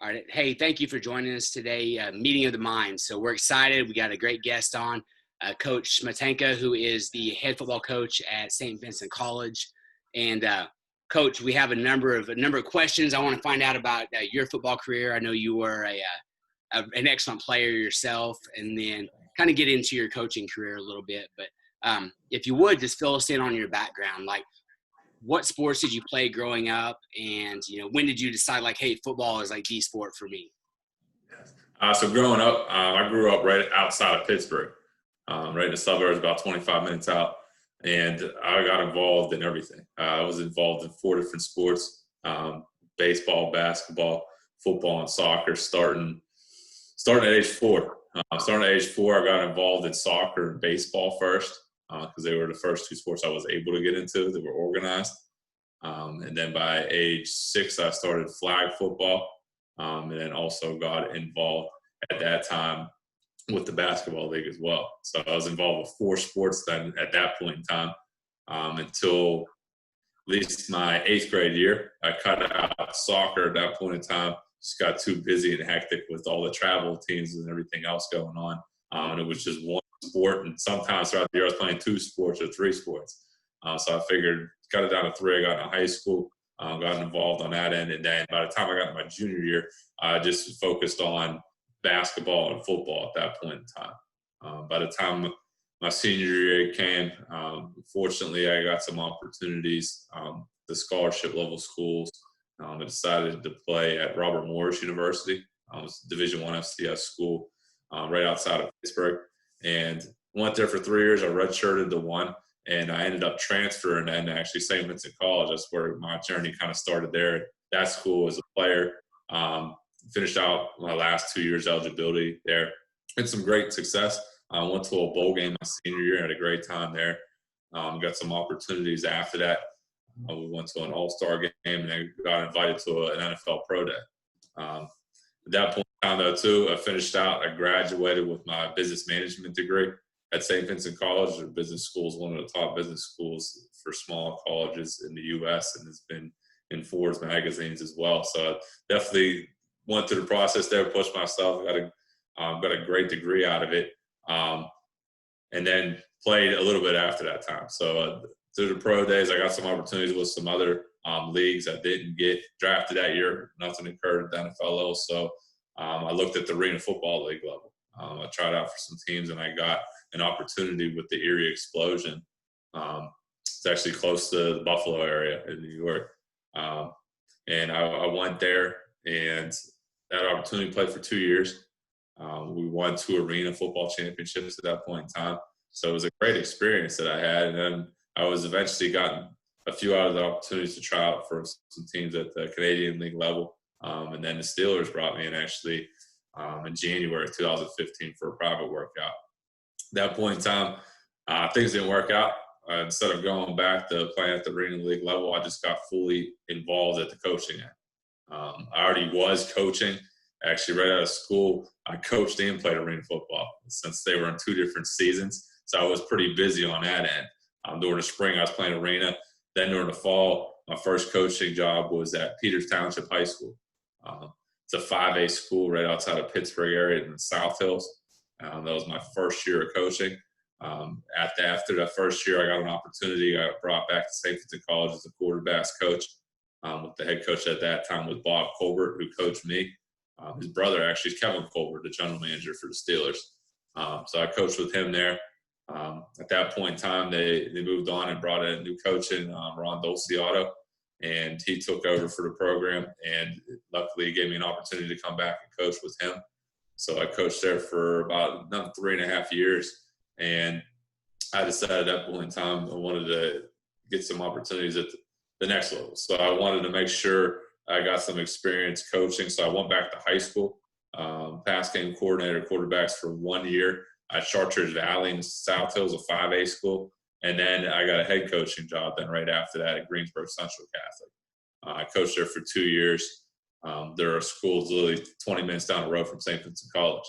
All right. Hey, thank you for joining us today. Meeting of the Minds. So we're excited. We got a great guest on, Coach Smetanka, who is the head football coach at St. Vincent College. And Coach, we have a number of questions. I want to find out about your football career. I know you were an excellent player yourself, and then kind of get into your coaching career a little bit. But if you would, just fill us in on your background. Like, what sports did you play growing up? And, when did you decide, like, hey, football is like the sport for me? So growing up, I grew up right outside of Pittsburgh, right in the suburbs, about 25 minutes out. And I got involved in everything. I was involved in 4 different sports, baseball, basketball, football, and soccer, starting at age 4. Starting at age 4, I got involved in soccer and baseball first, because they were the first 2 sports I was able to get into that were organized. And then by age 6, I started flag football, and then also got involved at that time with the basketball league as well. So I was involved with 4 sports then at that point in time, until at least my 8th grade year. I cut out soccer at that point in time. Just got too busy and hectic with all the travel teams and everything else going on. And it was just one sport. And sometimes throughout the year, I was playing 2 sports or 3 sports. So I figured, cut it down to 3. I got into high school, got involved on that end. And then by the time I got to my junior year, I just focused on basketball and football at that point in time. By the time my senior year came, fortunately, I got some opportunities, the scholarship level schools. I decided to play at Robert Morris University. It was a Division I FCS school right outside of Pittsburgh. And went there for 3 years. I redshirted to 1. And I ended up transferring and actually St. Vincent College. That's where my journey kind of started there. That school as a player. Finished out my last 2 years eligibility there. Had some great success. I went to a bowl game my senior year. Had a great time there. Got some opportunities after that. We went to an all-star game and then got invited to an NFL Pro Day. At that point in time, though, too, I finished out. I graduated with my business management degree at St. Vincent College. The business school is one of the top business schools for small colleges in the U.S. and has been in Forbes magazines as well. So I definitely went through the process there, pushed myself, got a great degree out of it, and then played a little bit after that time. So through the pro days, I got some opportunities with some other leagues. I didn't get drafted that year. Nothing occurred at the NFL level. So I looked at the Arena Football League level. I tried out for some teams, and I got an opportunity with the Erie Explosion. It's actually close to the Buffalo area in New York. And I went there, and that opportunity played for 2 years. We won 2 Arena Football Championships at that point in time. So it was a great experience that I had. And then I was eventually gotten a few out of the opportunities to try out for some teams at the Canadian League level. And then the Steelers brought me in actually in January of 2015 for a private workout. At that point in time, things didn't work out. Instead of going back to playing at the Arena League level, I just got fully involved at the coaching end. I already was coaching. Actually, right out of school, I coached and played arena football since they were in 2 different seasons. So I was pretty busy on that end. During the spring, I was playing arena. Then during the fall, my first coaching job was at Peters Township High School. It's a 5A school right outside of Pittsburgh area in the South Hills. That was my first year of coaching. After that first year, I got an opportunity. I got brought back to St. Vincent College as a quarterbacks coach. With the head coach at that time was Bob Colbert, who coached me. His brother actually is Kevin Colbert, the general manager for the Steelers. So I coached with him there. At that point in time, they moved on and brought in a new coach in Ron Dolciato, and he took over for the program. And luckily, he gave me an opportunity to come back and coach with him. So I coached there for about 3.5 years. And I decided at that point in time I wanted to get some opportunities at the next level. So I wanted to make sure I got some experience coaching. So I went back to high school, pass game coordinator, quarterbacks for 1 year at Charters Valley in South Hills, a 5A school. And then I got a head coaching job then right after that at Greensburg Central Catholic. I coached there for 2 years. There are schools literally 20 minutes down the road from St. Vincent College.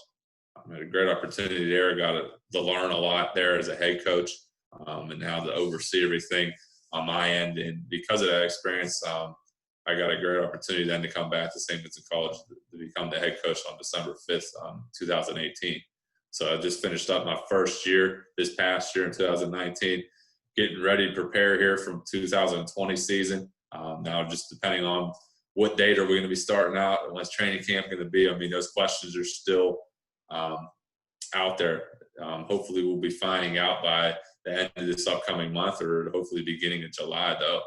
I had a great opportunity there. Got to learn a lot there as a head coach, and how to oversee everything on my end. And because of that experience, I I got a great opportunity then to come back to St. Vincent College to become the head coach on December 5th, 2018. So I just finished up my first year this past year in 2019, getting ready to prepare here from 2020 season. Now, just depending on what date are we going to be starting out and when's training camp going to be, I mean, those questions are still out there. Hopefully we'll be finding out by the end of this upcoming month, or hopefully beginning of July, though,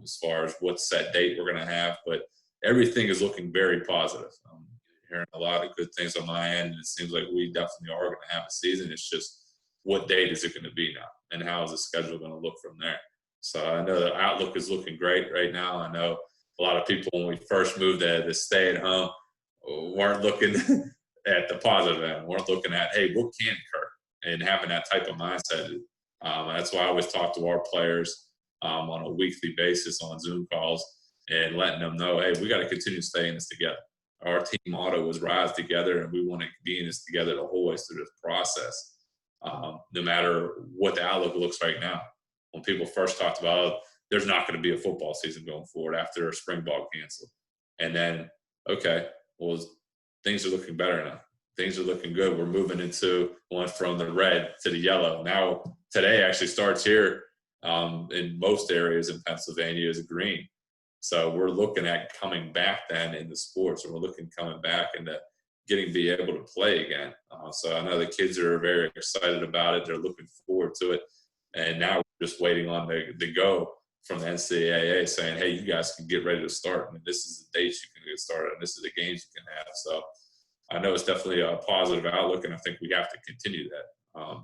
as far as what set date we're going to have. But everything is looking very positive. Hearing a lot of good things on my end, and it seems like we definitely are going to have a season. It's just what date is it going to be now, and how is the schedule going to look from there. So I know the outlook is looking great right now. I know a lot of people, when we first moved to stay at home, weren't looking at the positive end, weren't looking at, hey, what can occur, and having that type of mindset. That's why I always talk to our players on a weekly basis on Zoom calls and letting them know, hey, we got to continue to stay in this together. Our team motto was rise together, and we want to be in this together the whole way through this process, no matter what the outlook looks right now. When people first talked about, there's not going to be a football season going forward after spring ball canceled. And then, okay, well, things are looking better now. Things are looking good. We're moving into going from the red to the yellow. Now, today actually starts here in most areas in Pennsylvania is green. So we're looking at coming back then in the sports, and we're looking coming back into getting to be able to play again. So I know the kids are very excited about it. They're looking forward to it. And now we're just waiting on the go from the NCAA saying, hey, you guys can get ready to start. And this is the dates you can get started, and this is the games you can have. So I know it's definitely a positive outlook, and I think we have to continue that.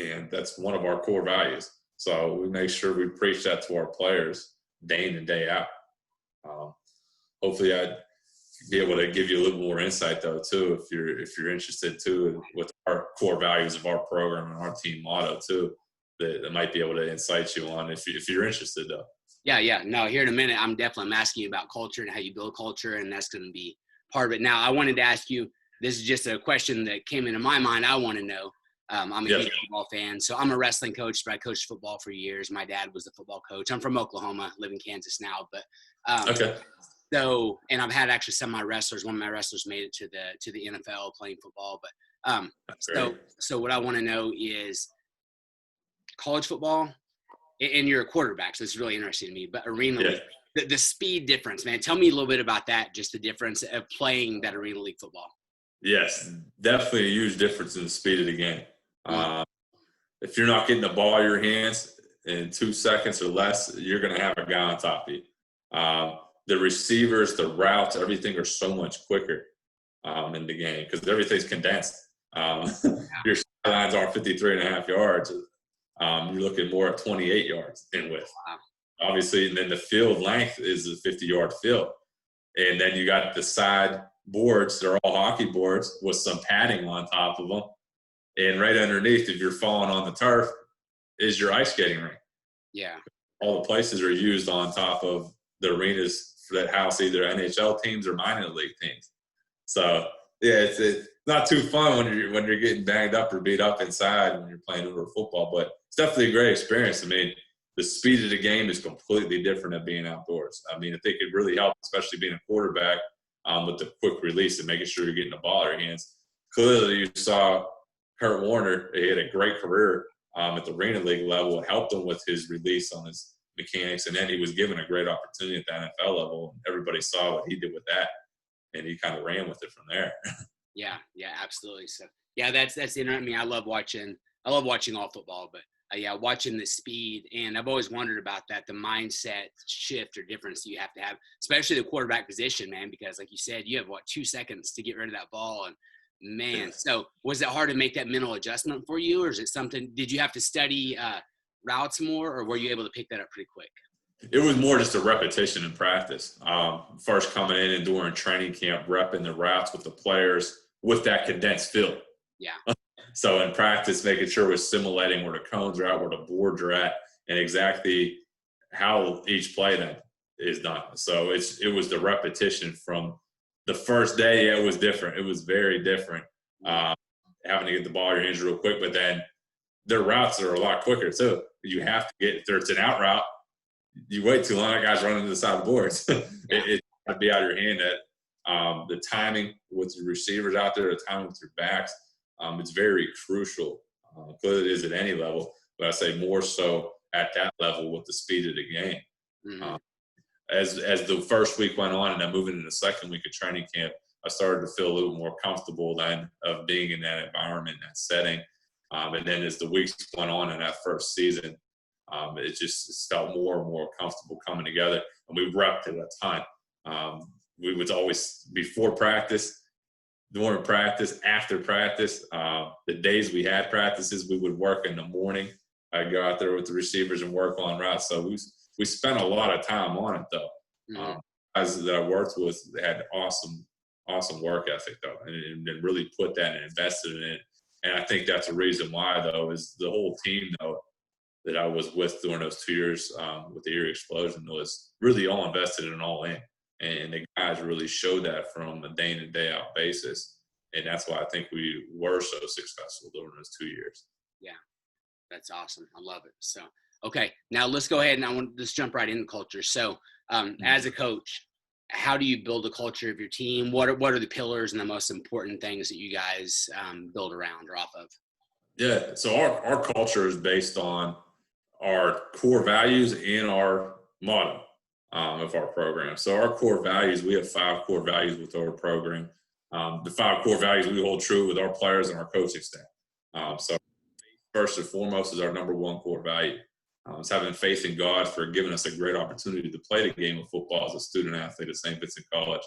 And that's one of our core values. So we make sure we preach that to our players day in and day out. Hopefully I'd be able to give you a little more insight, though, too, if you're interested, too, with our core values of our program and our team motto, too, that might be able to incite you on if you're interested, though. Yeah. No, here in a minute, I'm asking you about culture and how you build culture, and that's going to be part of it. Now, I wanted to ask you, this is just a question that came into my mind. I want to know. I'm a huge football fan, so I'm a wrestling coach, but I coached football for years. My dad was the football coach. I'm from Oklahoma, live in Kansas now, but okay. So, and I've had actually some of my wrestlers. One of my wrestlers made it to the NFL playing football. But so what I want to know is college football, and you're a quarterback, so it's really interesting to me. But arena league, the speed difference, man. Tell me a little bit about that. Just the difference of playing that arena league football. Yes, definitely a huge difference in the speed of the game. If you're not getting the ball in your hands in 2 seconds or less, you're going to have a guy on top of you. The receivers, the routes, everything are so much quicker in the game because everything's condensed. Your sidelines are 53.5 yards. You're looking more at 28 yards in width. Wow. Obviously, and then the field length is a 50-yard field. And then you got the side boards. They're all hockey boards with some padding on top of them. And right underneath, if you're falling on the turf, is your ice skating rink. Yeah. All the places are used on top of the arenas that house either NHL teams or minor league teams. So, yeah, it's not too fun when you're getting banged up or beat up inside when you're playing over football, but it's definitely a great experience. I mean, the speed of the game is completely different than being outdoors. I mean, I think it really helps, especially being a quarterback, with the quick release and making sure you're getting the ball in your hands. Clearly, you saw Kurt Warner. He had a great career at the arena league level. It helped him with his release on his mechanics, and then he was given a great opportunity at the NFL level. Everybody saw what he did with that, and he kind of ran with it from there. Yeah, absolutely. So, yeah, that's the internet. I mean, I love watching all football, but watching the speed, and I've always wondered about that, the mindset shift or difference you have to have, especially the quarterback position, man, because like you said, you have 2 seconds to get rid of that ball, and man, so was it hard to make that mental adjustment for you, or is it something, did you have to study routes more, or were you able to pick that up pretty quick? It was more just a repetition in practice. First coming in and during training camp, repping the routes with the players with that condensed field. Yeah. So in practice, making sure we're simulating where the cones are at, where the boards are at, and exactly how each play then is done. So it was the repetition from the first day. It was different. It was very different. Having to get the ball in your hands real quick, but then their routes are a lot quicker too. You have to get, if it's an out route, you wait too long, that guy's running to the side of the boards. It's got to be out of your hand. That the timing with your receivers out there, the timing with your backs, it's very crucial. Clearly, it is at any level, but I say more so at that level with the speed of the game. Mm-hmm. As the first week went on, and then moving into the second week of training camp, I started to feel a little more comfortable then of being in that environment, that setting. And then as the weeks went on in that first season, it just felt more and more comfortable coming together. And we repped it a ton. We would always, before practice, during practice, after practice, the days we had practices, we would work in the morning. I'd go out there with the receivers and work on routes. So we spent a lot of time on it, though. Mm-hmm. Guys that I worked with, they had awesome work ethic, though, and really put that and invested in it. And I think that's the reason why, though, is the whole team, though, that I was with during those 2 years with the Erie Explosion was really all invested and all in. And the guys really showed that from a day in and day out basis. And that's why I think we were so successful during those 2 years. Yeah, that's awesome. I love it. So, okay, now let's go ahead and I want to just jump right into culture. So as a coach, how do you build a culture of your team? What are the pillars and the most important things that you guys build around or off of? Yeah, so our culture is based on our core values and our motto of our program. So our core values, we have 5 core values with our program. The 5 core values we hold true with our players and our coaching staff. So first and foremost is our number 1 core value. It's having faith in God for giving us a great opportunity to play the game of football as a student athlete at St. Vincent College,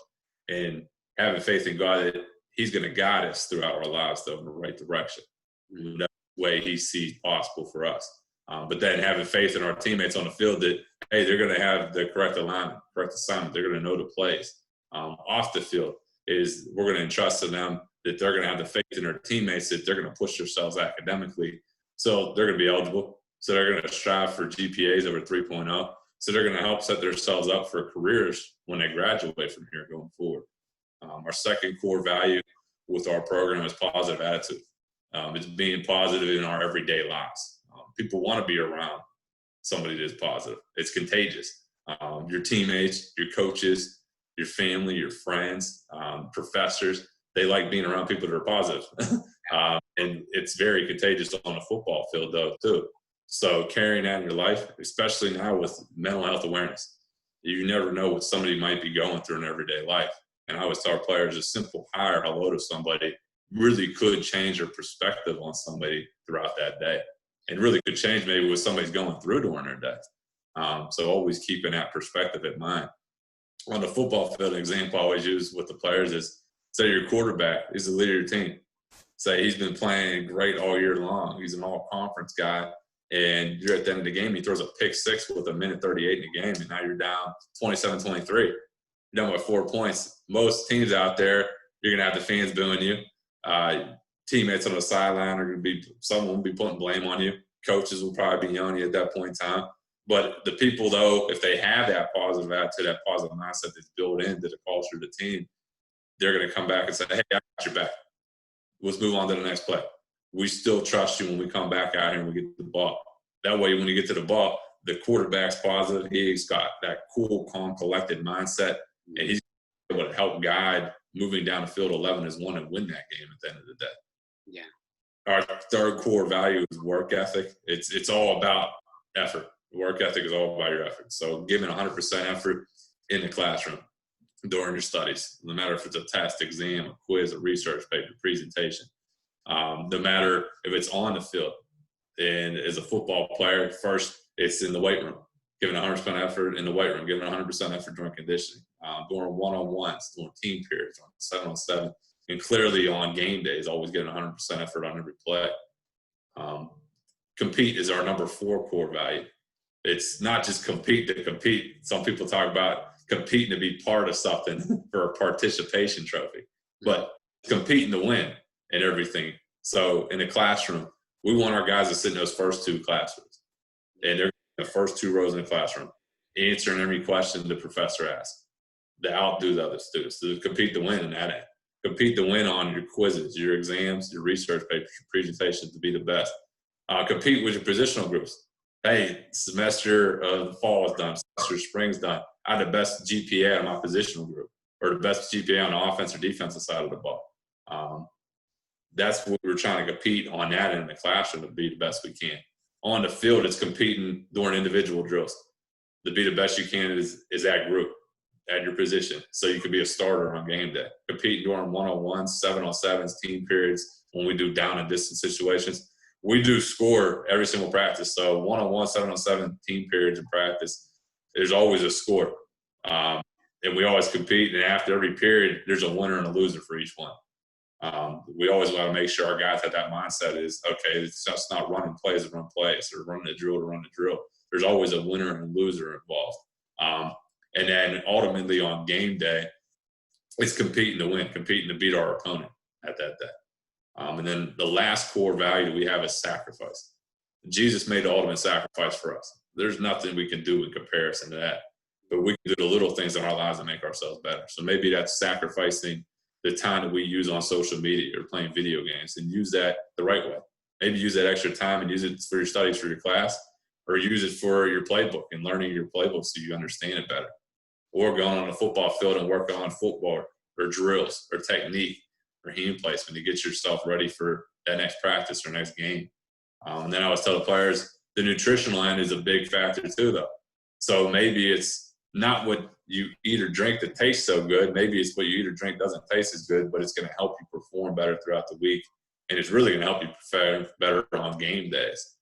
and having faith in God that He's going to guide us throughout our lives, though, in the right direction. That's the way He sees possible for us. But then having faith in our teammates on the field that, hey, they're going to have the correct alignment, correct assignment. They're going to know the plays. Off the field is we're going to entrust to them that they're going to have the faith in their teammates that they're going to push themselves academically. So they're going to be eligible. So they're going to strive for GPAs over 3.0. So they're going to help set themselves up for careers when they graduate from here going forward. Our second core value with our program is positive attitude. It's being positive in our everyday lives. People want to be around somebody that's positive. It's contagious. Your teammates, your coaches, your family, your friends, professors, they like being around people that are positive. And it's very contagious on the football field, though, too. So carrying that in your life, especially now with mental health awareness, you never know what somebody might be going through in everyday life. And I always tell players a simple hi or hello to somebody really could change their perspective on somebody throughout that day, and really could change maybe what somebody's going through during their day. So always keeping that perspective in mind. On the football field, an example I always use with the players is, say your quarterback is the leader of your team. Say he's been playing great all year long. He's an all-conference guy. And you're at the end of the game, he throws a pick 6 with 1:38 in the game, and now you're down 27-23. You're down by 4 points. Most teams out there, you're going to have the fans booing you. Teammates on the sideline are going to be – someone will be putting blame on you. Coaches will probably be yelling at you at that point in time. But the people, though, if they have that positive attitude, that positive mindset that's built into the culture of the team, they're going to come back and say, hey, I got your back. Let's move on to the next play. We still trust you when we come back out here and we get the ball. That way, when you get to the ball, the quarterback's positive. He's got that cool, calm, collected mindset, and he's able to help guide moving down the field 11-1 and win that game at the end of the day. Yeah. Our third core value is work ethic. It's all about effort. Work ethic is all about your effort. So giving 100% effort in the classroom during your studies, no matter if it's a test, exam, a quiz, a research paper, presentation. No matter if it's on the field. And as a football player, first it's in the weight room, giving 100% effort in the weight room, giving 100% effort during conditioning, during one-on-ones, during team periods, on 7-on-7, and clearly on game days, always giving 100% effort on every play. Compete is our number 4 core value. It's not just compete to compete. Some people talk about competing to be part of something for a participation trophy, but competing to win and everything. So in the classroom, we want our guys to sit in those first 2 classrooms, and they're in the first 2 rows in the classroom, answering every question the professor asks, to outdo the other students, to compete to win in that end. Compete to win on your quizzes, your exams, your research papers, your presentations, to be the best. Compete with your positional groups. hey, semester of the fall is done, semester of spring's done. I had the best GPA on my positional group, or the best GPA on the offense or defensive side of the ball. That's what we're trying to compete on that in the classroom to be the best we can. On the field, it's competing during individual drills. To be the best you can is that group at your position, so you can be a starter on game day. Competing during 1-on-1s, 7-on-7s, team periods, when we do down and distance situations. We do score every single practice. So 1-on-1, 7-on-7 team periods in practice, there's always a score. And we always compete, and after every period, there's a winner and a loser for each one. We always want to make sure our guys have that mindset is, okay, it's just not running plays to run plays or running a drill to run a drill. There's always a winner and a loser involved. And then ultimately on game day, it's competing to win, competing to beat our opponent at that day. And then the last core value that we have is sacrifice. Jesus made the ultimate sacrifice for us. There's nothing we can do in comparison to that. But we can do the little things in our lives that make ourselves better. So maybe that's sacrificing the time that we use on social media or playing video games, and use that the right way. Maybe use that extra time and use it for your studies for your class, or use it for your playbook and learning your playbook so you understand it better. Or going on the football field and working on football or drills or technique or hand placement to get yourself ready for that next practice or next game. And then I always tell the players, the nutritional end is a big factor too, though. So maybe it's not what you eat or drink that tastes so good. Maybe it's what you eat or drink doesn't taste as good, but it's going to help you perform better throughout the week. And it's really going to help you perform better on game days.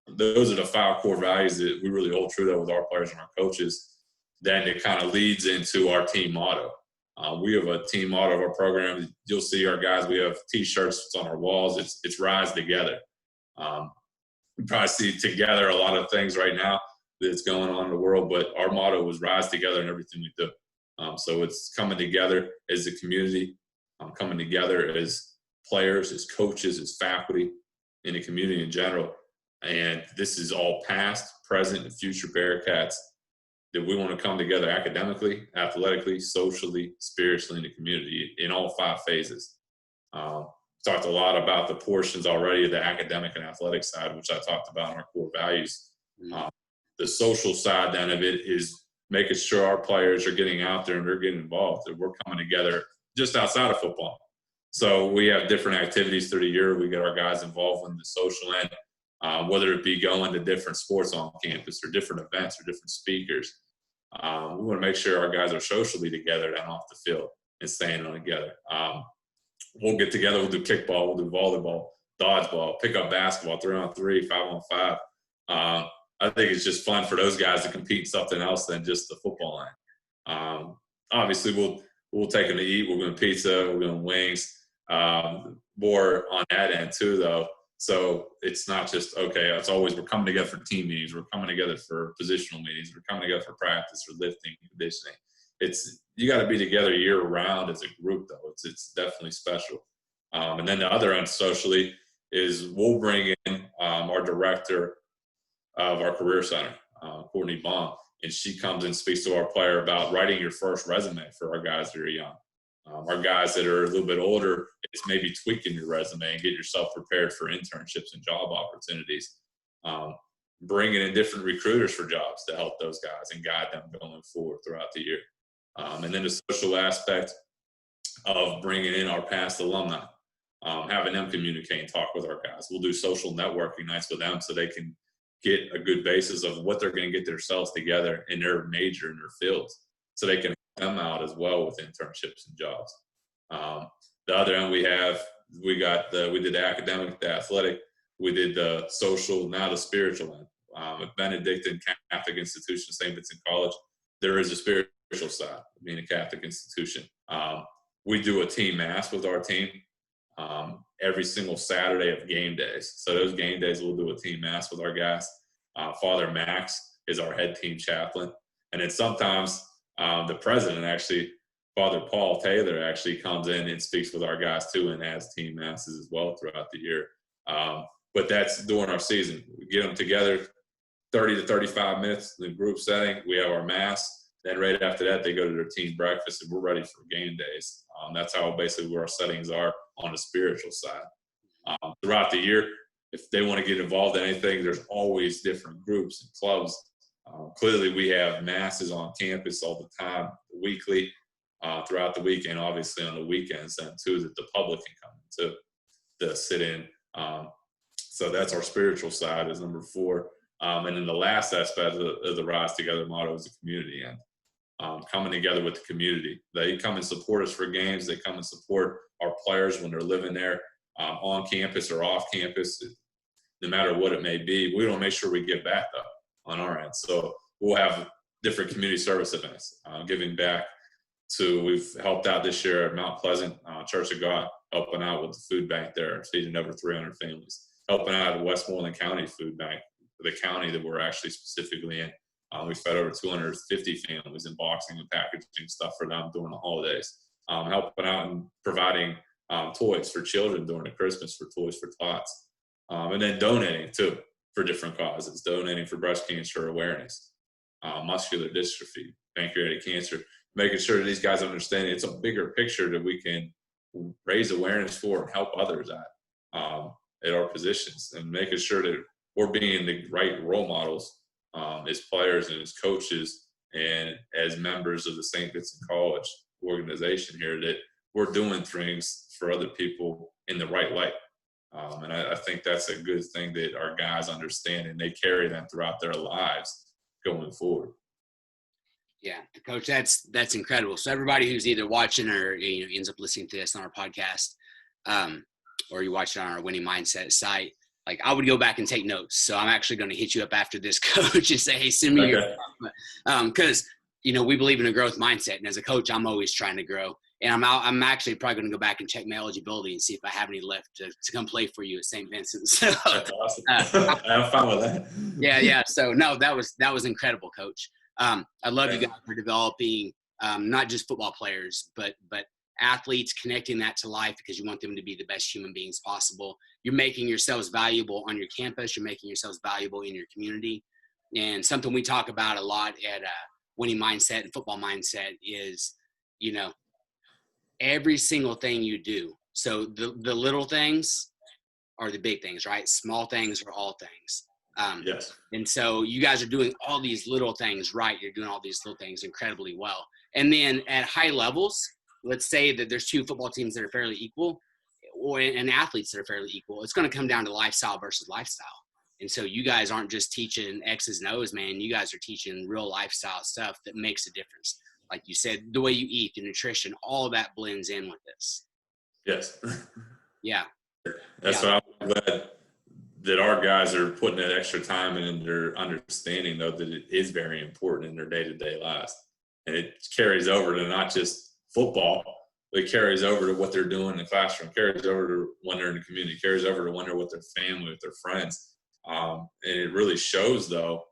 Those are the 5 core values that we really hold true to with our players and our coaches. Then it kind of leads into our team motto. We have a team motto of our program. You'll see our guys, we have T-shirts on our walls. It's Rise Together. You probably see together a lot of things right now that's going on in the world, but our motto was Rise Together in everything we do. So it's coming together as a community, coming together as players, as coaches, as faculty, in the community in general. And this is all past, present, and future Bearcats that we want to come together academically, athletically, socially, spiritually in the community in all 5 phases. Talked a lot about the portions already of the academic and athletic side, which I talked about in our core values. The social side then of it is making sure our players are getting out there and they're getting involved, that we're coming together just outside of football. So we have different activities through the year. We get our guys involved in the social end, whether it be going to different sports on campus or different events or different speakers. We want to make sure our guys are socially together and off the field and staying on together. We'll get together, we'll do kickball, we'll do volleyball, dodgeball, pick up basketball, 3-on-3, 5-on-5. I think it's just fun for those guys to compete in something else than just the football line. Obviously, we'll take them to eat. We're going pizza, we're going wings. More on that end too, though. So it's not just, okay, it's always we're coming together for team meetings, we're coming together for positional meetings, we're coming together for practice or lifting, conditioning. You got to be together year round as a group, though. It's definitely special. And then the other end socially is we'll bring in our director of our career center, Courtney Baum, and she comes and speaks to our player about writing your first resume for our guys that are young. Our guys that are a little bit older, it's maybe tweaking your resume and get yourself prepared for internships and job opportunities. Bringing in different recruiters for jobs to help those guys and guide them going forward throughout the year. And then the social aspect of bringing in our past alumni, having them communicate and talk with our guys. We'll do social networking nights with them so they can get a good basis of what they're going to get themselves together in their major and their fields, so they can help them out as well with internships and jobs. The other end we did the academic, the athletic, we did the social, now the spiritual end. At Benedictine Catholic institution, St. Vincent College, there is a spiritual side of being a Catholic institution. We do a team mass with our team every single Saturday of game days. So those game days, we'll do a team mass with our guys. Father Max is our head team chaplain. And then sometimes the president, actually, Father Paul Taylor, actually comes in and speaks with our guys too and has team masses as well throughout the year. But that's during our season. We get them together 30 to 35 minutes in the group setting. We have our mass. Then right after that, they go to their team breakfast, and we're ready for game days. That's how basically where our settings are on the spiritual side. Throughout the year, if they want to get involved in anything, there's always different groups and clubs. Clearly, we have masses on campus all the time, weekly, throughout the week, and obviously on the weekends, and too, that the public can come to sit in. So that's our spiritual side is number 4. And then the last aspect of the Rise Together motto is the community end. Coming together with the community. They come and support us for games. They come and support our players when they're living there on campus or off campus, no matter what it may be. We don't make sure we give back, though, on our end. So we'll have different community service events, giving back to, we've helped out this year at Mount Pleasant Church of God, helping out with the food bank there, feeding over 300 families, helping out at Westmoreland County Food Bank, the county that we're actually specifically in. We fed over 250 families in boxing and packaging stuff for them during the holidays, helping out and providing toys for children during the Christmas for Toys for Tots, and then donating too for different causes, donating for breast cancer awareness, muscular dystrophy, pancreatic cancer, making sure that these guys understand it's a bigger picture that we can raise awareness for and help others at our positions, and making sure that we're being the right role models as players and as coaches and as members of the St. Vincent College organization here, that we're doing things for other people in the right light. And I think that's a good thing that our guys understand, and they carry that throughout their lives going forward. Yeah, Coach, that's incredible. So everybody who's either watching or ends up listening to this on our podcast, or you watch it on our Winning Mindset site, like, I would go back and take notes. So I'm actually going to hit you up after this, Coach, and say, hey, send me your stuff. Because, we believe in a growth mindset. And as a coach, I'm always trying to grow. And I'm actually probably going to go back and check my eligibility and see if I have any left to come play for you at St. Vincent. So, that's awesome. I'm fine with that. Yeah. So, no, that was incredible, Coach. I love you guys for developing not just football players, but athletes, connecting that to life because you want them to be the best human beings possible. You're making yourselves valuable on your campus. You're making yourselves valuable in your community. And something we talk about a lot at Winning Mindset and Football Mindset is, every single thing you do. So the little things are the big things, right? Small things are all things. Yes. And so you guys are doing all these little things right. You're doing all these little things incredibly well. And then at high levels, let's say that there's 2 football teams that are fairly equal, and athletes that are fairly equal. It's going to come down to lifestyle versus lifestyle. And so you guys aren't just teaching X's and O's, man. You guys are teaching real lifestyle stuff that makes a difference. Like you said, the way you eat, the nutrition, all of that blends in with this. Yes. Yeah. That's why I'm glad that our guys are putting that extra time in, and they're understanding, though, that it is very important in their day-to-day lives. And it carries over to not just football, but it carries over to what they're doing in the classroom, carries over to when they're in the community, carries over to when they're with their family, with their friends. And it really shows, though,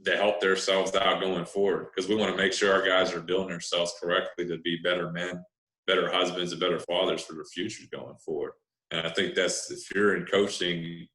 to help themselves out going forward, because we want to make sure our guys are building themselves correctly to be better men, better husbands, and better fathers for their futures going forward. And I think that's, if you're in coaching,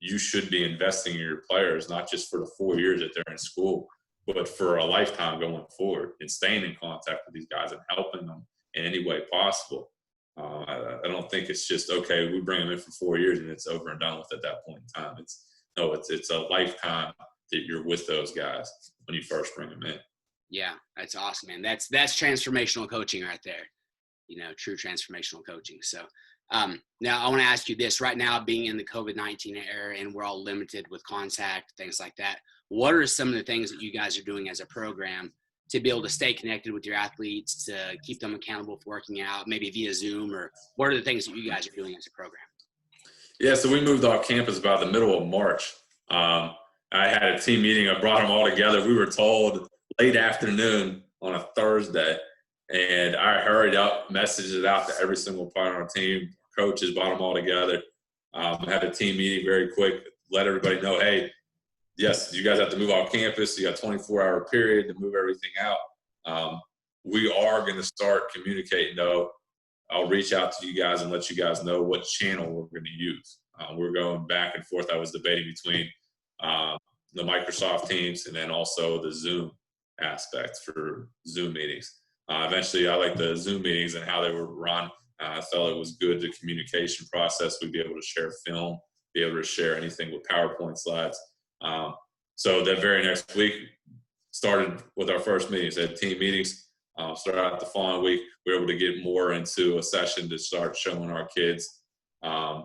you should be investing in your players, not just for the 4 years that they're in school, but for a lifetime going forward, and staying in contact with these guys and helping them in any way possible. I don't think it's just, okay, we bring them in for 4 years and it's over and done with at that point in time. It's a lifetime that you're with those guys when you first bring them in. Yeah, that's awesome, man. That's transformational coaching right there. True transformational coaching. So now I want to ask you this right now, being in the COVID-19 era and we're all limited with contact, things like that. What are some of the things that you guys are doing as a program to be able to stay connected with your athletes, to keep them accountable for working out, maybe via Zoom, or what are the things that you guys are doing as a program? Yeah, so we moved off campus about the middle of March. I had a team meeting. I brought them all together. We were told late afternoon on a Thursday, and I hurried up, messaged it out to every single player on our team, coaches, brought them all together. Had a team meeting very quick, let everybody know, hey, yes, you guys have to move off campus. You got a 24-hour period to move everything out. We are going to start communicating, though. I'll reach out to you guys and let you guys know what channel we're going to use. We're going back and forth. I was debating between the Microsoft Teams and then also the Zoom aspect for Zoom meetings. Eventually, I like the Zoom meetings and how they were run. I felt it was good, the communication process. We'd be able to share film, be able to share anything with PowerPoint slides. So that very next week started with our first meetings, had team meetings. Started out the following week, we were able to get more into a session to start showing our kids a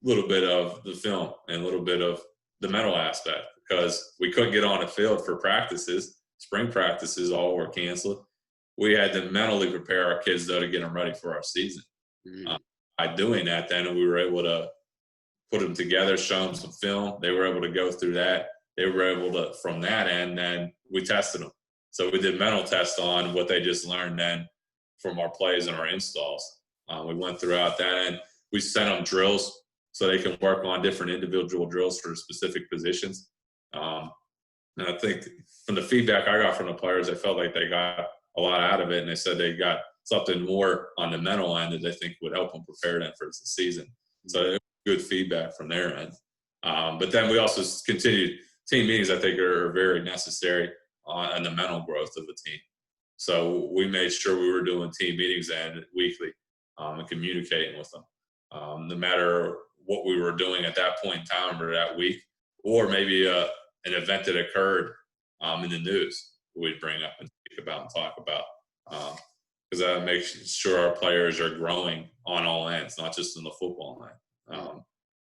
little bit of the film and a little bit of the mental aspect, because we couldn't get on the field for practices. Spring practices all were canceled. We had to mentally prepare our kids, though, to get them ready for our season. By doing that, then we were able to put them together, show them some film. They were able to go through that. They were able to, from that end, then we tested them. So we did mental tests on what they just learned then from our plays and our installs. We went throughout that, and we sent them drills so they can work on different individual drills for specific positions. And I think from the feedback I got from the players, I felt like they got a lot out of it, and they said they got something more on the mental end that they think would help them prepare them for the season. So it was good feedback from their end. But then we also continued team meetings. I think are very necessary on the mental growth of the team. So we made sure we were doing team meetings and weekly and communicating with them. No matter what we were doing at that point in time or that week, or maybe an event that occurred in the news, we'd bring up and speak about and talk about. Because that makes sure our players are growing on all ends, not just in the football end.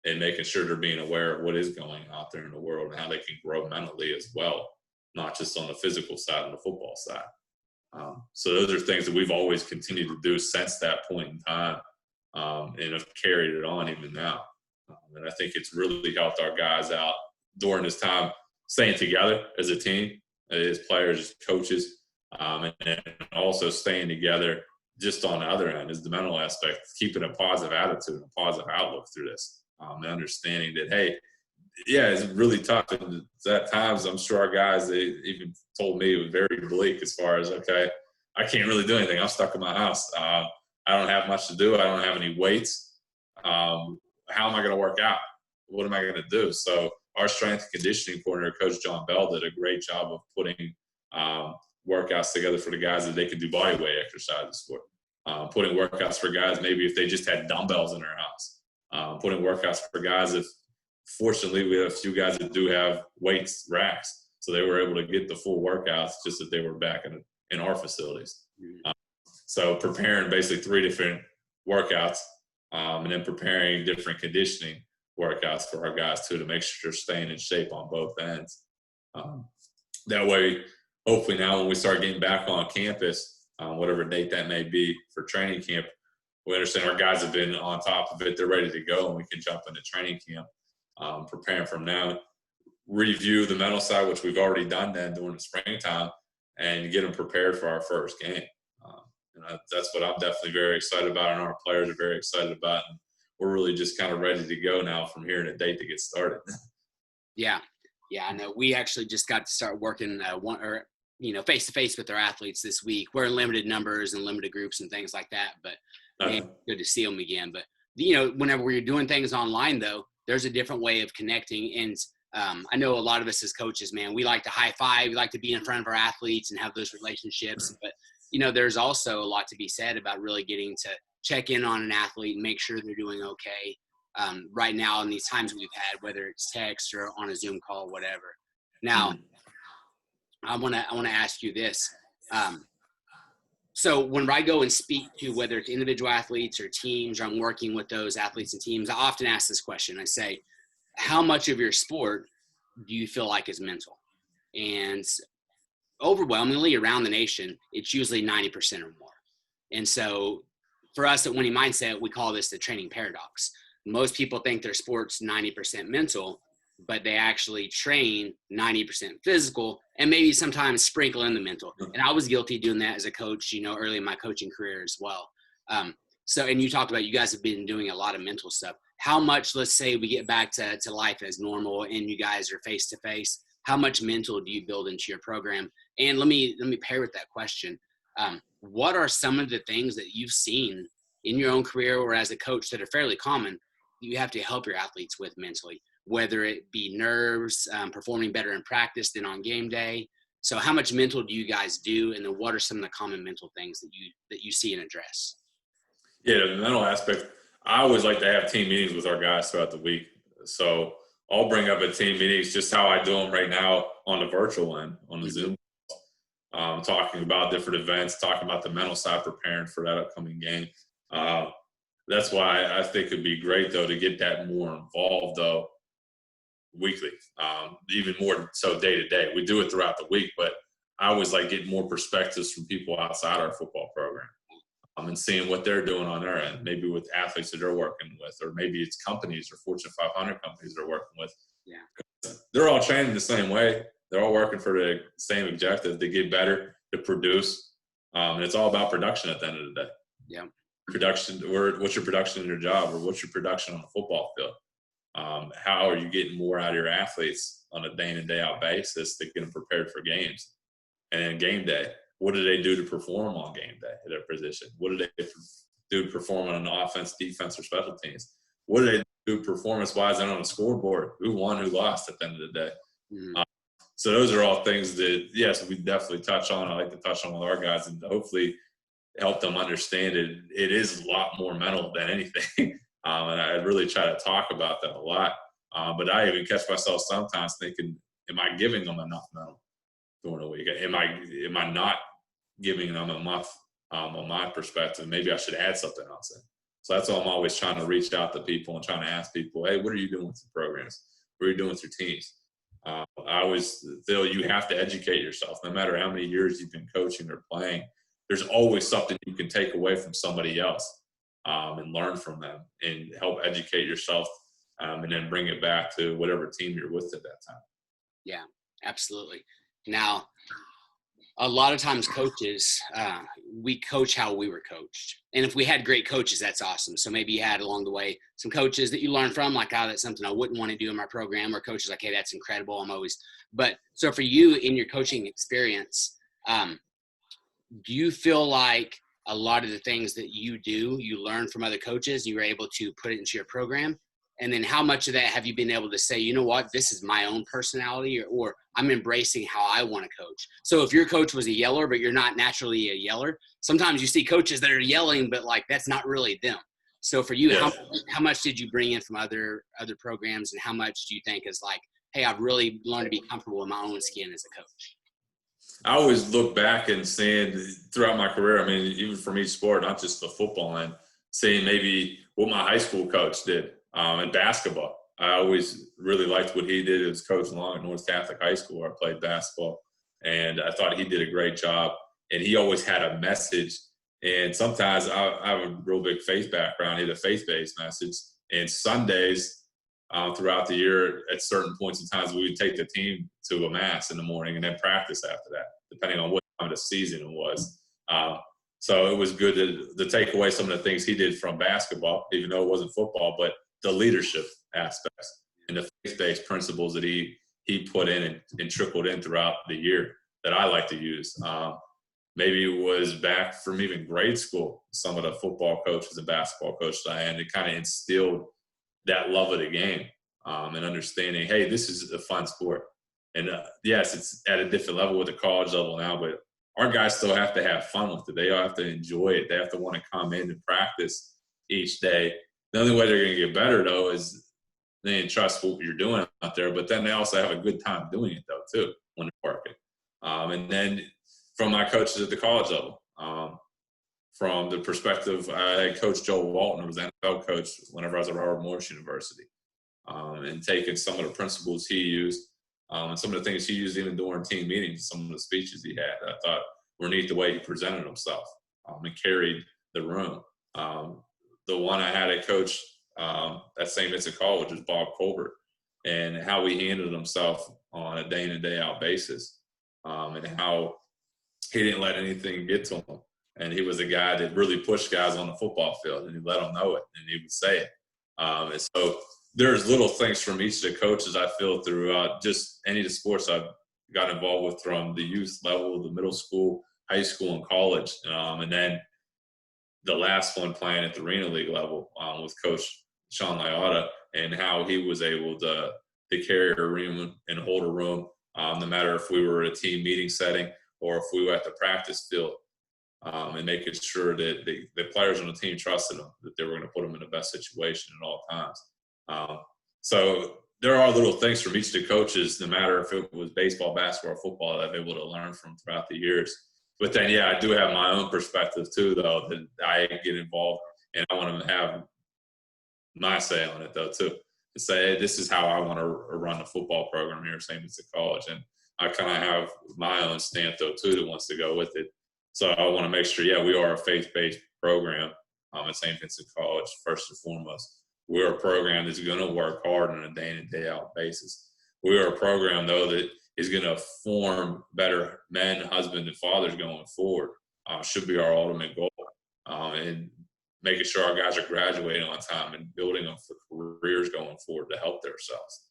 And making sure they're being aware of what is going on out there in the world and how they can grow mentally as well, not just on the physical side and the football side. So those are things that we've always continued to do since that point in time, and have carried it on even now. And I think it's really helped our guys out during this time, staying together as a team, as players, as coaches, and then also staying together just on the other end is the mental aspect, keeping a positive attitude and a positive outlook through this. And understanding that, hey, yeah, it's really tough. And at times, I'm sure our guys, they even told me it was very bleak as far as, okay, I can't really do anything. I'm stuck in my house. I don't have much to do. I don't have any weights. How am I going to work out? What am I going to do? So our strength and conditioning coordinator, Coach John Bell, did a great job of putting workouts together for the guys that they could do body weight exercises for. Putting workouts for guys maybe if they just had dumbbells in their house. Putting workouts for guys if, fortunately, we have a few guys that do have weights racks, so they were able to get the full workouts just that they were back in our facilities. So preparing basically 3 different workouts, and then preparing different conditioning workouts for our guys too, to make sure they're staying in shape on both ends. That way, hopefully now when we start getting back on campus, whatever date that may be for training camp, we understand our guys have been on top of it. They're ready to go, and we can jump into training camp, preparing from now, review the mental side, which we've already done then during the springtime, and get them prepared for our first game. And that's what I'm definitely very excited about, and our players are very excited about. And we're really just kind of ready to go now from here in a date to get started. Yeah, I know. We actually just got to start working face-to-face with our athletes this week. We're in limited numbers and limited groups and things like that, but man, good to see them again. But, whenever we're doing things online, though, there's a different way of connecting. And I know a lot of us as coaches, man, we like to high five. We like to be in front of our athletes and have those relationships. But, there's also a lot to be said about really getting to check in on an athlete and make sure they're doing okay right now in these times we've had, whether it's text or on a Zoom call, whatever. Now, I want to ask you this. So when I go and speak to whether it's individual athletes or teams, or I'm working with those athletes and teams, I often ask this question. I say, how much of your sport do you feel like is mental? And overwhelmingly around the nation, it's usually 90% or more. And so for us at Winning Mindset, we call this the training paradox. Most people think their sport's 90% mental, but they actually train 90% physical and maybe sometimes sprinkle in the mental. And I was guilty of doing that as a coach, early in my coaching career as well. And you talked about you guys have been doing a lot of mental stuff. How much, let's say we get back to life as normal and you guys are face-to-face, how much mental do you build into your program? And let me pair with that question. What are some of the things that you've seen in your own career or as a coach that are fairly common you have to help your athletes with mentally, whether it be nerves, performing better in practice than on game day? So how much mental do you guys do? And then what are some of the common mental things that you see and address? Yeah, the mental aspect, I always like to have team meetings with our guys throughout the week, So I'll bring up at team meetings just how I do them right now on the virtual end, on the Zoom, talking about different events, talking about the mental side, preparing for that upcoming game. That's why I think it'd be great, though, to get that more involved, though, weekly, even more so day to day. We do it throughout the week, but I always like getting more perspectives from people outside our football program, and seeing what they're doing on their end, maybe with athletes that they're working with, or maybe it's companies or Fortune 500 companies they're working with. Yeah. They're all training the same way. They're all working for the same objective, to get better, to produce. And it's all about production at the end of the day. Yeah. Production, or what's your production in your job, or what's your production on the football field? How are you getting more out of your athletes on a day in and day out basis to get them prepared for games? And then game day, what do they do to perform on game day at their position? What do they do to perform on an offense, defense, or special teams? What do they do performance-wise and on the scoreboard? Who won, who lost at the end of the day? Mm-hmm. So those are all things that, yes, we definitely touch on. I like to touch on with our guys and hopefully help them understand it is a lot more mental than anything. And I really try to talk about that a lot. But I even catch myself sometimes thinking, am I giving them enough mental during the week? Am I not giving them enough on my perspective? Maybe I should add something else in. So that's why I'm always trying to reach out to people and trying to ask people, hey, what are you doing with your programs? What are you doing with your teams? I always feel you have to educate yourself. No matter how many years you've been coaching or playing, there's always something you can take away from somebody else and learn from them and help educate yourself, and then bring it back to whatever team you're with at that time. Yeah, absolutely. Now, a lot of times coaches, we coach how we were coached. And if we had great coaches, that's awesome. So maybe you had along the way some coaches that you learned from, like, oh, that's something I wouldn't want to do in my program, or coaches like, hey, that's incredible. But so for you in your coaching experience, do you feel like a lot of the things that you do, you learn from other coaches, you were able to put it into your program? And then how much of that have you been able to say, you know what, this is my own personality, or I'm embracing how I want to coach? So if your coach was a yeller, but you're not naturally a yeller, sometimes you see coaches that are yelling, but like that's not really them. So for you, Yes. how much did you bring in from other programs, and how much do you think is like, hey, I've really learned to be comfortable in my own skin as a coach? I always look back and seeing throughout my career, I mean, even from each sport, not just the football end, seeing maybe what my high school coach did in basketball. I always really liked what he did as Coach Long at North Catholic High School, where I played basketball. And I thought he did a great job. And he always had a message. And sometimes I have a real big faith background. He had a faith-based message. And Sundays throughout the year, at certain points in times, we would take the team to a mass in the morning and then practice after that, depending on what time of the season it was. So it was good to take away some of the things he did from basketball, even though it wasn't football, but the leadership aspects and the faith-based principles that he put in and trickled in throughout the year that I like to use. Maybe it was back from even grade school, some of the football coaches and basketball coaches I had, it kind of instilled that love of the game and understanding, hey, this is a fun sport. And yes, it's at a different level with the college level now, but our guys still have to have fun with it. They all have to enjoy it. They have to want to come in and practice each day. The only way they're going to get better, though, is they entrust what you're doing out there, but then they also have a good time doing it, though, too, when they're working. And then from my coaches at the college level, from the perspective, I had Coach Joel Walton, who was the NFL coach whenever I was at Robert Morris University, and taking some of the principles he used and some of the things he used even during team meetings, some of the speeches he had, I thought were neat the way he presented himself and carried the room. The one I had at coach at St. Vincent College was Bob Colbert, and how he handled himself on a day-in and day-out basis, and how he didn't let anything get to him. And he was a guy that really pushed guys on the football field, and he let them know it, and he would say it. And so there's little things from each of the coaches I feel throughout just any of the sports I've got involved with, from the youth level, the middle school, high school, and college. And then the last one playing at the Arena League level with Coach Sean Liotta, and how he was able to carry a room and hold a room, no matter if we were at a team meeting setting or if we were at the practice field. And making sure that the players on the team trusted them, that they were going to put them in the best situation at all times. So there are little things from each of the coaches, no matter if it was baseball, basketball, or football, that I'm able to learn from throughout the years. But then, yeah, I do have my own perspective too, though, that I get involved, and I want to have my say on it, though, too. To say, hey, this is how I want to run the football program here at St. Vincent College. And I kind of have my own stamp, though, too, that wants to go with it. So I want to make sure, yeah, we are a faith-based program at St. Vincent College, first and foremost. We're a program that's going to work hard on a day-in and day-out basis. We are a program, though, that is going to form better men, husbands, and fathers going forward. Should be our ultimate goal. And making sure our guys are graduating on time and building them for careers going forward to help themselves.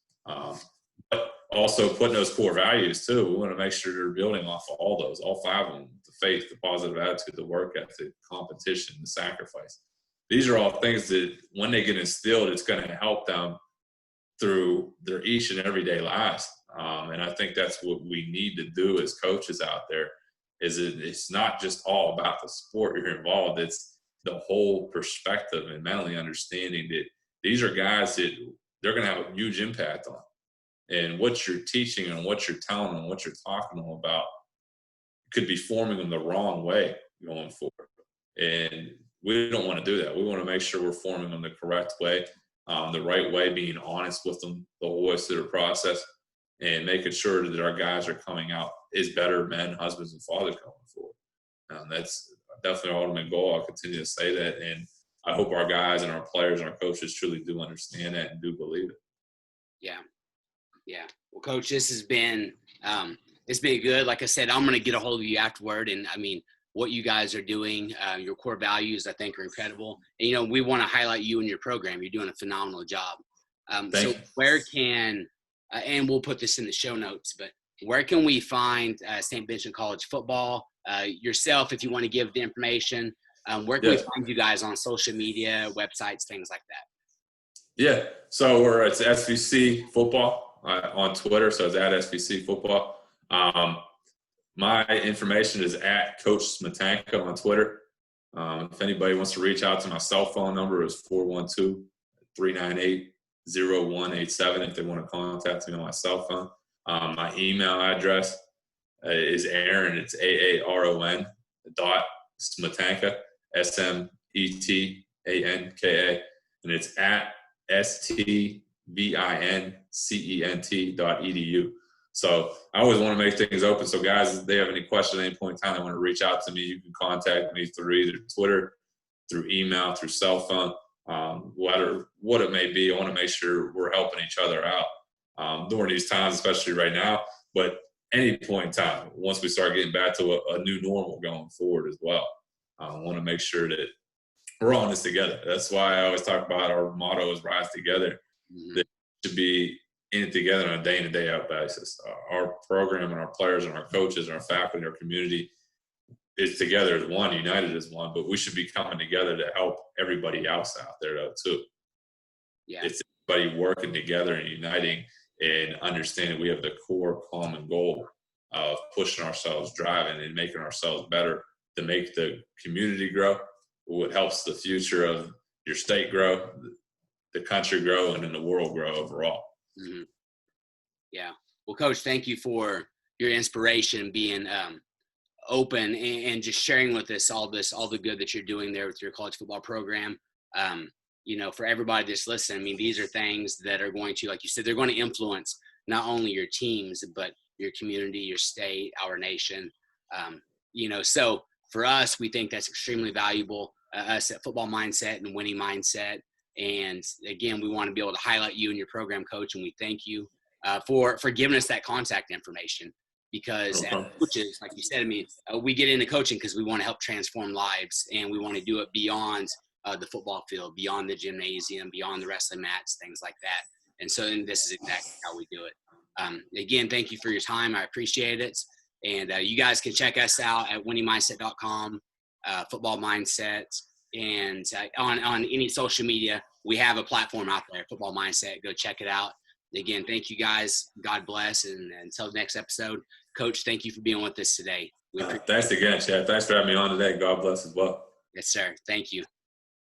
But also putting those core values, too. We want to make sure they're building off of all those, all 5 of them: the faith, the positive attitude, the work ethic, competition, the sacrifice. These are all things that when they get instilled, it's going to help them through their each and everyday lives. And I think that's what we need to do as coaches out there, is it's not just all about the sport you're involved. It's the whole perspective and mentally understanding that these are guys that they're going to have a huge impact on. And what you're teaching and what you're telling them, what you're talking to them about could be forming them the wrong way going forward. And we don't want to do that. We want to make sure we're forming them the correct way, the right way, being honest with them the whole way through the process, and making sure that our guys are coming out as better men, husbands, and fathers going forward. That's definitely our ultimate goal. I'll continue to say that, and I hope our guys and our players and our coaches truly do understand that and do believe it. Yeah. Well, Coach, this has been it's been good. Like I said, I'm going to get a hold of you afterward, and I mean, what you guys are doing, your core values, I think, are incredible. And we want to highlight you and your program. You're doing a phenomenal job. So where can and we'll put this in the show notes, but where can we find St. Vincent College football? Yourself, if you want to give the information, where can we find you guys on social media, websites, things like that? Yeah, so it's SVC football on Twitter, so it's at SVC football. My information is at Coach Smetanka on Twitter. If anybody wants to reach out to my cell phone number, is 412-398-0187 if they want to contact me on my cell phone. My email address is Aaron. It's AARON .Smetanka, SMETANKA, and it's at STVINCENT.edu. So I always want to make things open. So guys, if they have any questions at any point in time, they want to reach out to me, you can contact me through either Twitter, through email, through cell phone, what it may be. I want to make sure we're helping each other out during these times, especially right now, but any point in time, once we start getting back to a new normal going forward as well. I want to make sure that we're all in this together. That's why I always talk about our motto is rise together. Mm-hmm. That should be in it together on a day in and day out basis. Our program and our players and our coaches and our faculty, our community is together as one, united as one, but we should be coming together to help everybody else out there though too. Yeah. It's everybody working together and uniting and understanding we have the core common goal of pushing ourselves, driving and making ourselves better to make the community grow. What helps the future of your state grow, the country grow, and then the world grow overall. Mm-hmm. Yeah. Well, Coach, thank you for your inspiration, being open and just sharing with us all the good that you're doing there with your college football program. For everybody that's listening, I mean, these are things that are going to, like you said, they're going to influence not only your teams, but your community, your state, our nation. So for us, we think that's extremely valuable, us at Football Mindset and Winning Mindset. And again, we want to be able to highlight you and your program, Coach, and we thank you for giving us that contact information, because as coaches, like you said, I mean, we get into coaching because we want to help transform lives, and we want to do it beyond the football field, beyond the gymnasium, beyond the wrestling mats, things like that. And so this is exactly how we do it. Again, thank you for your time. I appreciate it. And you guys can check us out at winningmindset.com, Football Mindset, and on any social media. We have a platform out there, Football Mindset. Go check it out. Again, thank you guys. God bless. And until the next episode, Coach, thank you for being with us today. Thanks again, Chad. Thanks for having me on today. God bless as well. Yes, sir. Thank you.